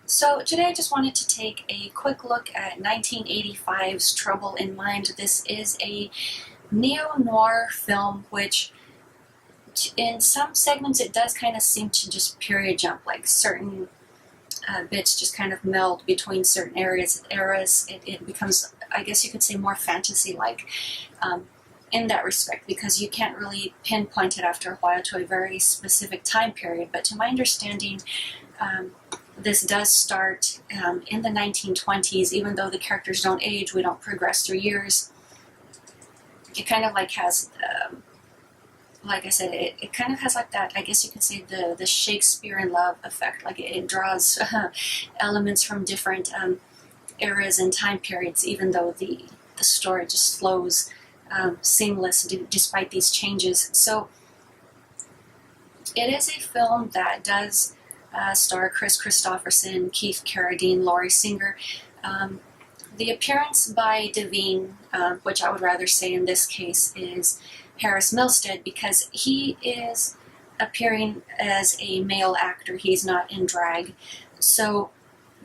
So today I just wanted to take a quick look at 1985's Trouble in Mind. This is a neo-noir film which in some segments it does kind of seem to just period jump, like certain bits just kind of meld between certain eras. It becomes, I guess you could say, more fantasy-like in that respect, because you can't really pinpoint it after a while to a very specific time period. But to my understanding, this does start in the 1920s. Even though the characters don't age, we don't progress through years. It kind of like has, like I said, it kind of has like that, I guess you could say, the Shakespeare in Love effect. Like it draws elements from different eras and time periods, even though the story just flows seamless despite these changes. So it is a film that does star Chris Christopherson, Keith Carradine, Laurie Singer. The appearance by Devine, which I would rather say in this case is Harris Milstead, because he is appearing as a male actor. He's not in drag. So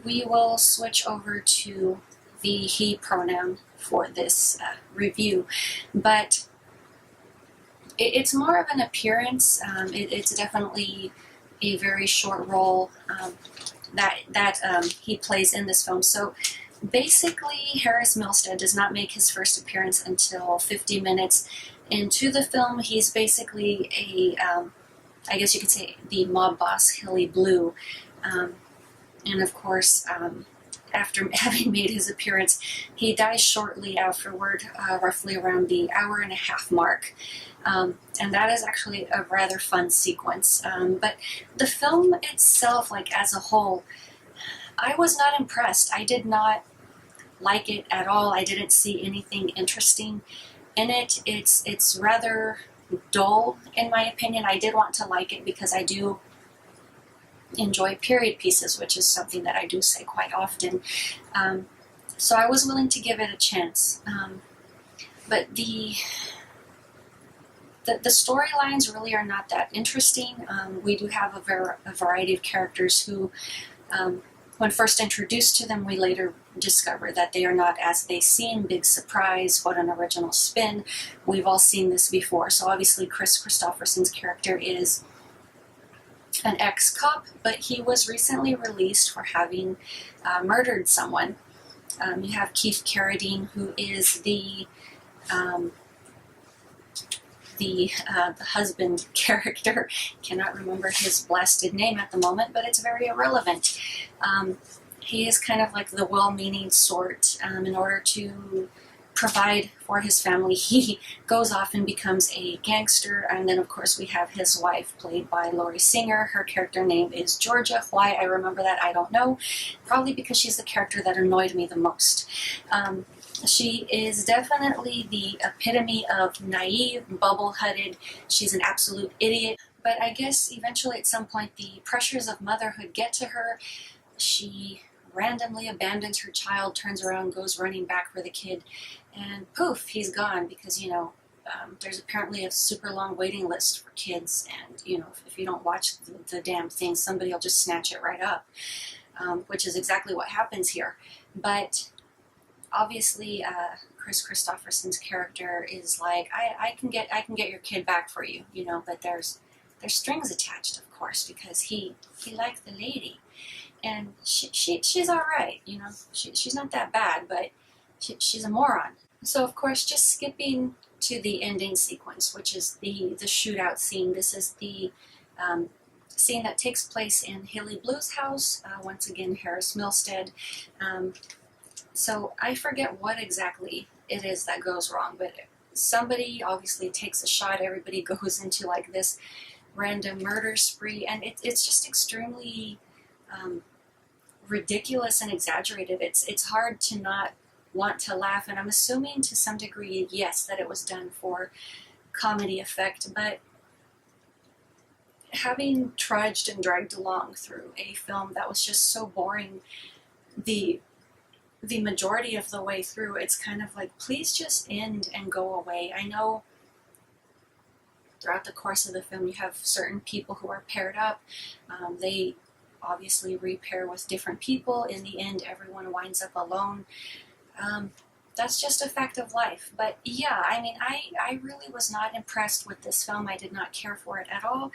we will switch over to the he pronoun for this review. But it's more of an appearance. It's definitely a very short role that he plays in this film. So basically, Harris Milstead does not make his first appearance until 50 minutes into the film. He's basically I guess you could say, the mob boss, Hilly Blue. And of course, after having made his appearance, he dies shortly afterward, roughly around the hour-and-a-half mark. And that is actually a rather fun sequence. But the film itself, like as a whole, I was not impressed. I did not like it at all. I didn't see anything interesting in it. It's rather dull, in my opinion. I did want to like it because I do enjoy period pieces, which is something that I do say quite often. So I was willing to give it a chance. But the storylines really are not that interesting. We do have a variety of characters who, when first introduced to them, we later discover that they are not as they seem. Big surprise, what an original spin. We've all seen this before. So obviously Chris Christopherson's character is an ex-cop, but he was recently released for having murdered someone. You have Keith Carradine, who is the husband character. Cannot remember his blasted name at the moment, but it's very irrelevant. He is kind of like the well-meaning sort. In order to provide for his family, he goes off and becomes a gangster. And then, of course, we have his wife, played by Laurie Singer. Her character name is Georgia. Why I remember that, I don't know. Probably because she's the character that annoyed me the most. She is definitely the epitome of naive, bubble-headed. She's an absolute idiot. But I guess eventually at some point the pressures of motherhood get to her. She randomly abandons her child, turns around, goes running back for the kid, and poof, he's gone, because, there's apparently a super long waiting list for kids, and, if you don't watch the damn thing, somebody will just snatch it right up, which is exactly what happens here. But obviously, Chris Christopherson's character is like, I can get your kid back for you, but there's strings attached, of course, because he liked the lady. And she's all right, she's not that bad, but she's a moron. So of course, just skipping to the ending sequence, which is the shootout scene. This is the scene that takes place in Hilly Blue's house. Once again, Harris Milstead. So I forget what exactly it is that goes wrong, but somebody obviously takes a shot. Everybody goes into like this random murder spree, and it's just extremely ridiculous and exaggerated. It's hard to not want to laugh, and I'm assuming to some degree, yes, that it was done for comedy effect, but having trudged and dragged along through a film that was just so boring the majority of the way through, it's kind of like, please just end and go away. I know throughout the course of the film you have certain people who are paired up. They obviously repair with different people. In the end, everyone winds up alone. That's just a fact of life. But yeah, I mean, I really was not impressed with this film. I did not care for it at all.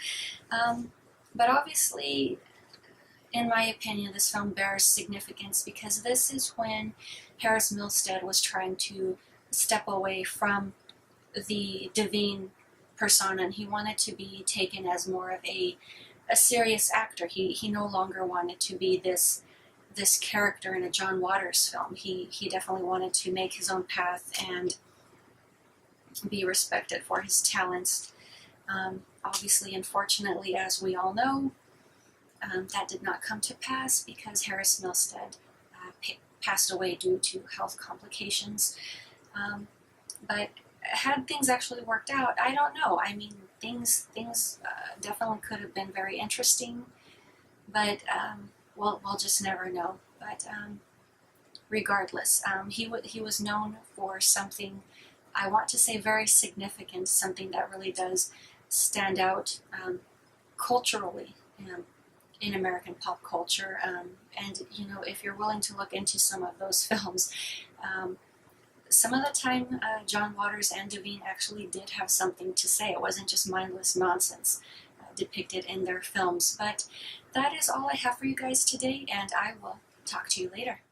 But obviously, in my opinion, this film bears significance because this is when Harris Milstead was trying to step away from the Devine persona, and he wanted to be taken as more of a serious actor. He no longer wanted to be this character in a John Waters film. He definitely wanted to make his own path and be respected for his talents. Obviously, unfortunately, as we all know, that did not come to pass because Harris Milstead passed away due to health complications. But had things actually worked out, I don't know. I mean, things definitely could have been very interesting, but we'll just never know. But regardless, he was known for something, I want to say, very significant, something that really does stand out culturally in American pop culture. And you know, if you're willing to look into some of those films, some of the time John Waters and Devine actually did have something to say. It wasn't just mindless nonsense depicted in their films. But that is all I have for you guys today, and I will talk to you later.